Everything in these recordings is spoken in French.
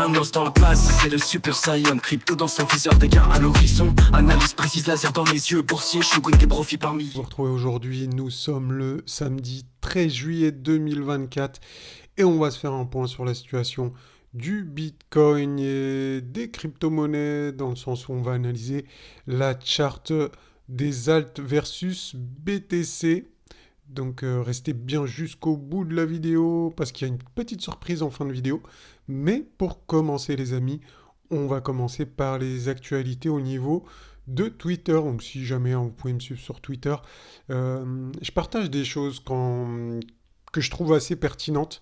un os dans la place, c'est le Super Saiyan. Crypto dans son viseur, dégâts à l'horizon. Analyse précise, laser dans les yeux. Boursier, shogun des profits par milliers. Vous retrouvez aujourd'hui, nous sommes le samedi 13 juillet 2024 et on va se faire un point sur la situation du Bitcoin et des crypto-monnaies dans le sens où on va analyser la charte des alt versus BTC. Donc restez bien jusqu'au bout de la vidéo parce qu'il y a une petite surprise en fin de vidéo. Mais pour commencer les amis, on va commencer par les actualités au niveau de Twitter. Donc si jamais vous pouvez me suivre sur Twitter, je partage des choses que je trouve assez pertinentes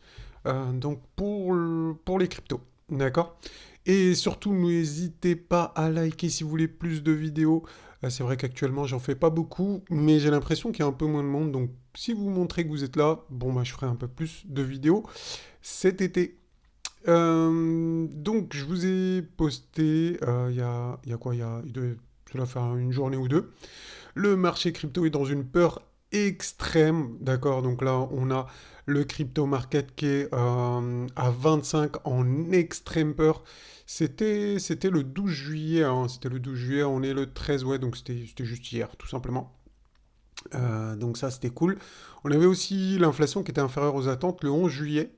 donc pour les cryptos. D'accord? Et surtout, n'hésitez pas à liker si vous voulez plus de vidéos. C'est vrai qu'actuellement, j'en fais pas beaucoup, mais j'ai l'impression qu'il y a un peu moins de monde. Donc, si vous montrez que vous êtes là, bon, bah, je ferai un peu plus de vidéos cet été. Donc, je vous ai posté, il y a quoi? Ça doit faire une journée ou deux. Le marché crypto est dans une peur extrême, d'accord? Donc là, on a le crypto market qui est à 25 en extrême peur. C'était le 12 juillet, hein, c'était le 12 juillet, on est le 13, ouais, donc c'était juste hier, tout simplement. Donc ça, c'était cool. On avait aussi l'inflation qui était inférieure aux attentes le 11 juillet.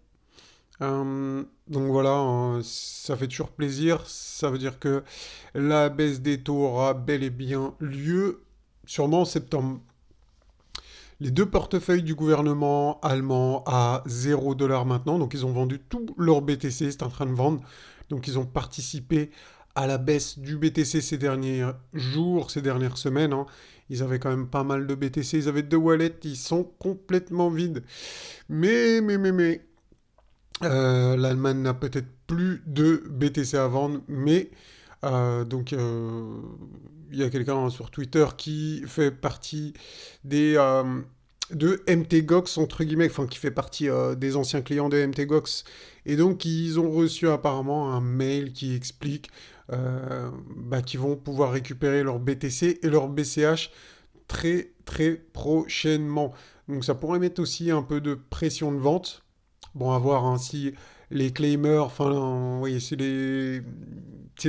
Donc voilà, ça fait toujours plaisir. Ça veut dire que la baisse des taux aura bel et bien lieu, sûrement en septembre. Les deux portefeuilles du gouvernement allemand à 0 $ maintenant. Donc ils ont vendu tout leur BTC, c'est en train de vendre. Donc ils ont participé à la baisse du BTC ces derniers jours, ces dernières semaines, hein. Ils avaient quand même pas mal de BTC, ils avaient deux wallets, ils sont complètement vides. Mais, l'Allemagne n'a peut-être plus de BTC à vendre, mais donc il y a quelqu'un sur Twitter qui fait partie de MTGOX, entre guillemets, enfin qui fait partie des anciens clients de MTGOX. Et donc ils ont reçu apparemment un mail qui explique qu'ils vont pouvoir récupérer leur BTC et leur BCH très très prochainement. Donc ça pourrait mettre aussi un peu de pression de vente. Bon, à voir hein, si les claimers, enfin, oui, si les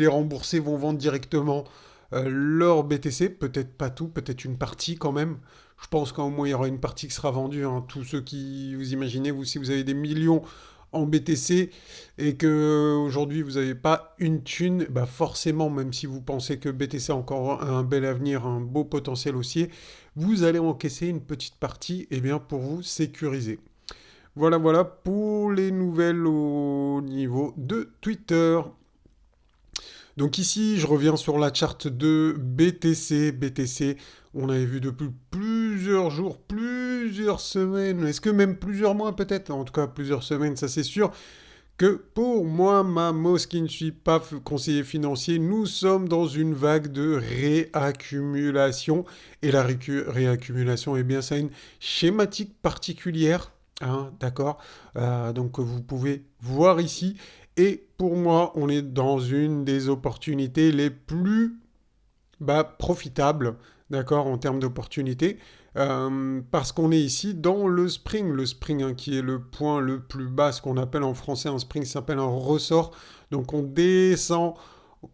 remboursés vont vendre directement leur BTC, peut-être pas tout, peut-être une partie quand même. Je pense qu'au moins il y aura une partie qui sera vendue, hein. Tous ceux qui, vous imaginez, vous, si vous avez des millions en BTC et que aujourd'hui vous n'avez pas une thune, bah forcément, même si vous pensez que BTC a encore un bel avenir, un beau potentiel haussier, vous allez encaisser une petite partie, eh bien, pour vous sécuriser. Voilà, voilà pour les nouvelles au niveau de Twitter. Donc ici, je reviens sur la charte de BTC. BTC, on avait vu depuis plusieurs jours, plusieurs semaines, est-ce que même plusieurs mois peut-être, en tout cas plusieurs semaines, ça c'est sûr, que pour moi, Mamos, qui ne suis pas conseiller financier, nous sommes dans une vague de réaccumulation. Et la réaccumulation, eh bien, ça a une schématique particulière. Hein, d'accord. Donc vous pouvez voir ici. Et pour moi, on est dans une des opportunités les plus profitables, d'accord, en termes d'opportunités, parce qu'on est ici dans le spring hein, qui est le point le plus bas, ce qu'on appelle en français un spring, ça s'appelle un ressort. Donc on descend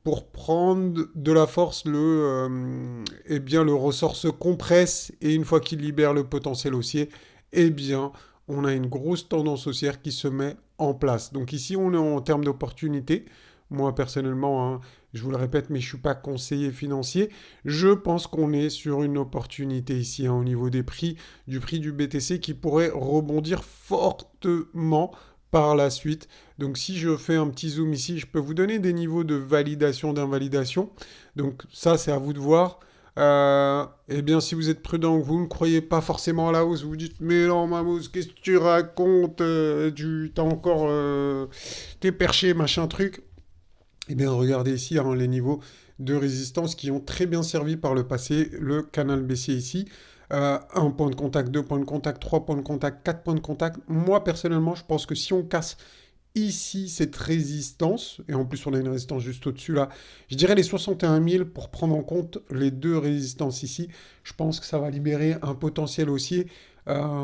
pour prendre de la force, eh bien le ressort se compresse et une fois qu'il libère le potentiel haussier, eh bien on a une grosse tendance haussière qui se met en place. Donc ici on est en termes d'opportunité. Moi personnellement, hein, je vous le répète, mais je ne suis pas conseiller financier. Je pense qu'on est sur une opportunité ici hein, au niveau des prix du BTC qui pourrait rebondir fortement par la suite. Donc si je fais un petit zoom ici, je peux vous donner des niveaux de validation, d'invalidation. Donc ça, c'est à vous de voir. Eh bien, si vous êtes prudent, vous ne croyez pas forcément à la hausse, vous vous dites, mais non, Mamous, qu'est-ce que tu racontes? T'as encore... t'es perché, machin truc. Eh bien, regardez ici hein, les niveaux de résistance qui ont très bien servi par le passé. Le canal baissier ici. Un point de contact, deux points de contact, trois points de contact, quatre points de contact. Moi, personnellement, je pense que si on casse ici cette résistance, et en plus on a une résistance juste au-dessus là, je dirais les 61 000 pour prendre en compte les deux résistances ici. Je pense que ça va libérer un potentiel haussier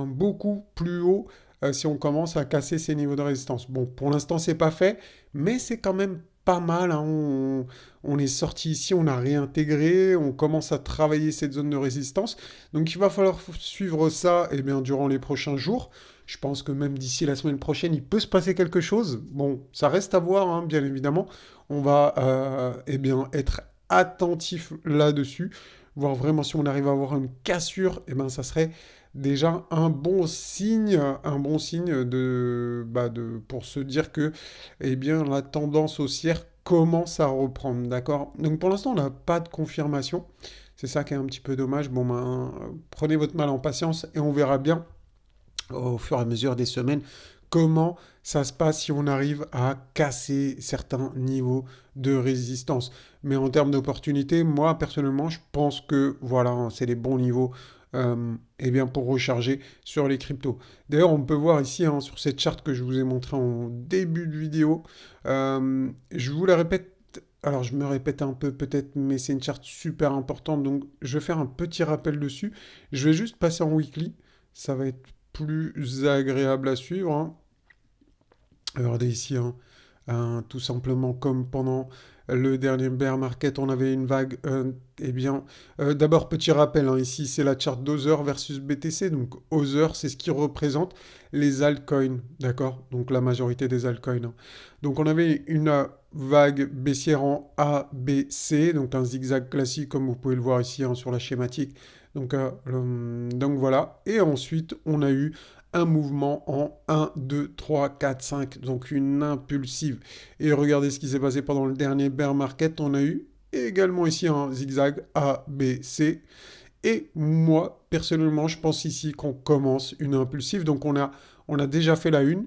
beaucoup plus haut si on commence à casser ces niveaux de résistance. Bon, pour l'instant, c'est pas fait, mais c'est quand même pas mal, hein. On est sorti ici, on a réintégré, on commence à travailler cette zone de résistance. Donc il va falloir suivre ça eh bien, durant les prochains jours. Je pense que même d'ici la semaine prochaine, il peut se passer quelque chose. Bon, ça reste à voir, hein, bien évidemment. On va eh bien, être attentif là-dessus, voir vraiment si on arrive à avoir une cassure, eh ben, ça serait déjà un bon signe pour se dire que eh bien, la tendance haussière commence à reprendre, d'accord? Donc pour l'instant, on n'a pas de confirmation. C'est ça qui est un petit peu dommage. Bon, ben, prenez votre mal en patience et on verra bien au fur et à mesure des semaines comment ça se passe si on arrive à casser certains niveaux de résistance. Mais en termes d'opportunités, moi personnellement, je pense que voilà, c'est les bons niveaux eh bien, pour recharger sur les cryptos. D'ailleurs, on peut voir ici hein, sur cette charte que je vous ai montré en début de vidéo, je vous la répète. Alors, je me répète un peu peut-être, mais c'est une charte super importante, donc je vais faire un petit rappel dessus. Je vais juste passer en weekly, ça va être plus agréable à suivre, hein. Regardez ici, hein, tout simplement comme pendant le dernier bear market, on avait une vague. Eh bien, d'abord, petit rappel, hein, ici, c'est la charte Other versus BTC. Donc, Other, c'est ce qui représente les altcoins, d'accord? Donc, la majorité des altcoins, hein. Donc, on avait une vague baissière en A, B, C, donc un zigzag classique, comme vous pouvez le voir ici hein, sur la schématique. Donc voilà. Et ensuite, on a eu un mouvement en 1, 2, 3, 4, 5, donc une impulsive. Et regardez ce qui s'est passé pendant le dernier bear market, on a eu également ici un zigzag A, B, C. Et moi, personnellement, je pense ici qu'on commence une impulsive. Donc on a déjà fait la une,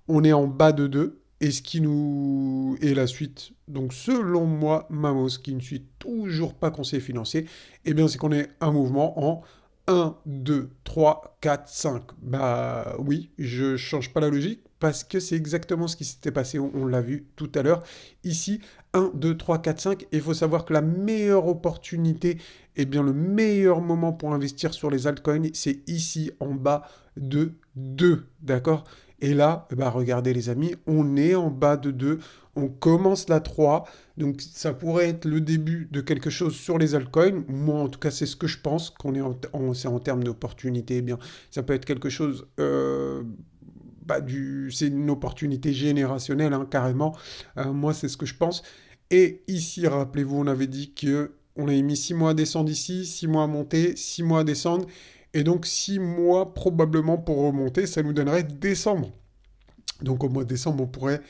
on est en bas de 2. Et ce qui nous... Et la suite, donc selon moi, Mamos, qui ne suit toujours pas conseiller financier, eh bien c'est qu'on est un mouvement en 1, 2, 3, 4, 5. Bah oui, je change pas la logique parce que c'est exactement ce qui s'était passé, on l'a vu tout à l'heure. Ici, 1, 2, 3, 4, 5. Et il faut savoir que la meilleure opportunité, eh bien le meilleur moment pour investir sur les altcoins, c'est ici en bas de 2, d'accord? Et là, bah regardez les amis, on est en bas de 2, on commence la 3. Donc ça pourrait être le début de quelque chose sur les altcoins. Moi, en tout cas, c'est ce que je pense qu'on est c'est en termes d'opportunité. Eh bien, ça peut être quelque chose. C'est une opportunité générationnelle, hein, carrément. Moi, c'est ce que je pense. Et ici, rappelez-vous, on avait dit que on avait mis 6 mois à descendre ici, 6 mois à monter, 6 mois à descendre. Et donc 6 mois probablement pour remonter, ça nous donnerait décembre. Donc au mois de décembre, on pourrait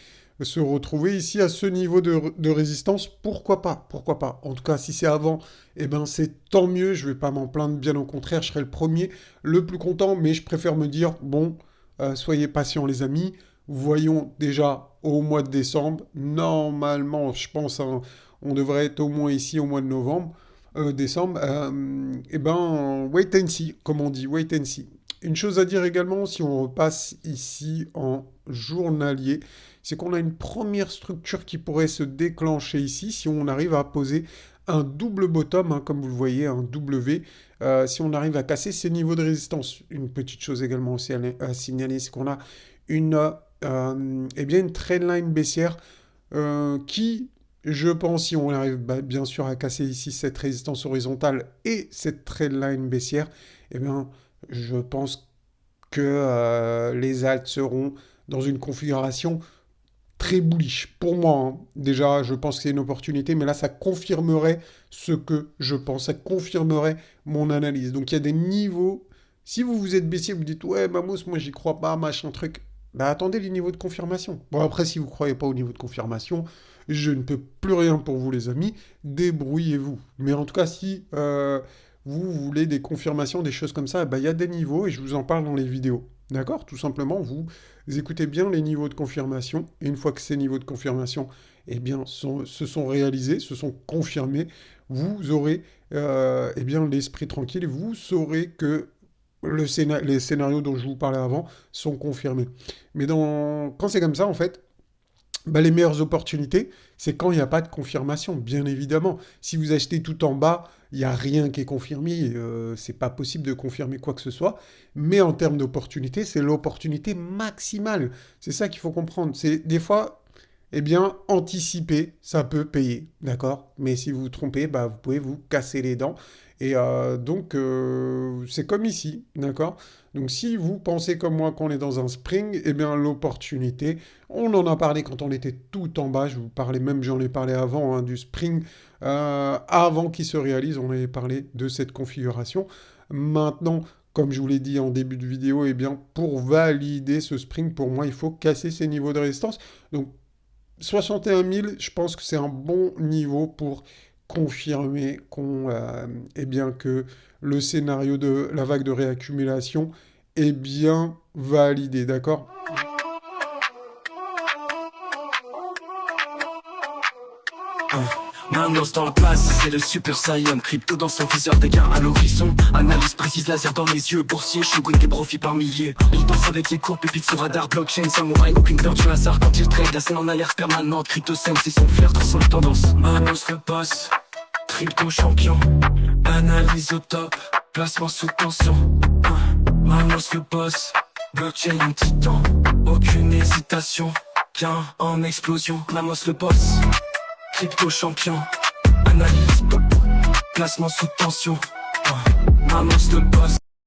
se retrouver ici à ce niveau de résistance. Pourquoi pas? Pourquoi pas? En tout cas, si c'est avant, eh ben c'est tant mieux. Je vais pas m'en plaindre. Bien au contraire, je serai le premier, le plus content. Mais je préfère me dire, bon, soyez patients les amis. Voyons déjà au mois de décembre. Normalement, je pense, hein, on devrait être au moins ici au mois de novembre, décembre. Eh ben, wait and see, comme on dit, wait and see. Une chose à dire également, si on repasse ici en journalier, c'est qu'on a une première structure qui pourrait se déclencher ici si on arrive à poser un double bottom, hein, comme vous le voyez, un W, si on arrive à casser ces niveaux de résistance. Une petite chose également aussi à signaler, c'est qu'on a eh bien une trendline baissière qui, je pense, si on arrive bien sûr à casser ici cette résistance horizontale et cette trendline baissière, eh bien, je pense que les alts seront dans une configuration très bullish. Pour moi, hein. Déjà, je pense que c'est une opportunité, mais là, ça confirmerait ce que je pense. Ça confirmerait mon analyse. Donc, il y a des niveaux. Si vous vous êtes baissier, vous dites, ouais, Mamos, moi, j'y crois pas, machin truc. Bah, attendez les niveaux de confirmation. Bon, après, si vous ne croyez pas au niveau de confirmation, je ne peux plus rien pour vous, les amis. Débrouillez-vous. Mais en tout cas, si vous voulez des confirmations, des choses comme ça, bah, il y a des niveaux et je vous en parle dans les vidéos. D'accord? Tout simplement, vous écoutez bien les niveaux de confirmation. Et une fois que ces niveaux de confirmation eh bien, se sont réalisés, se sont confirmés, vous aurez eh bien, l'esprit tranquille et vous saurez que les scénarios dont je vous parlais avant sont confirmés. Mais quand c'est comme ça, en fait, bah, les meilleures opportunités, c'est quand il n'y a pas de confirmation, bien évidemment. Si vous achetez tout en bas, il n'y a rien qui est confirmé, c'est pas possible de confirmer quoi que ce soit. Mais en termes d'opportunité, c'est l'opportunité maximale. C'est ça qu'il faut comprendre. C'est des fois, eh bien, anticiper, ça peut payer, d'accord? Mais si vous vous trompez, bah, vous pouvez vous casser les dents. Et donc, c'est comme ici, d'accord? Donc, si vous pensez comme moi qu'on est dans un spring, eh bien, l'opportunité, on en a parlé quand on était tout en bas, je vous parlais même, j'en ai parlé avant, hein, du spring, avant qu'il se réalise, on avait parlé de cette configuration. Maintenant, comme je vous l'ai dit en début de vidéo, eh bien, pour valider ce spring, pour moi, il faut casser ces niveaux de résistance. Donc, 61 000, je pense que c'est un bon niveau pour confirmer eh bien, que le scénario de la vague de réaccumulation est bien validé, d'accord? Manos dans la place, c'est le Super Saiyan. Crypto dans son viseur, des gains à l'horizon. Analyse précise, laser dans les yeux. Boursier, Shogun, des profits par milliers. Il danse avec les cours, pépite sur radar. Blockchain, samouraï, aucune peur du hasard. Quand il trade, la scène en alerte permanente. Crypto scène, c'est son flair, dans son tendance. Manos le boss, crypto champion. Analyse au top, placement sous tension. Manos le boss, blockchain en titan. Aucune hésitation, gain en explosion. Manos le boss, crypto champion, analyse, placement sous tension. Manos le boss.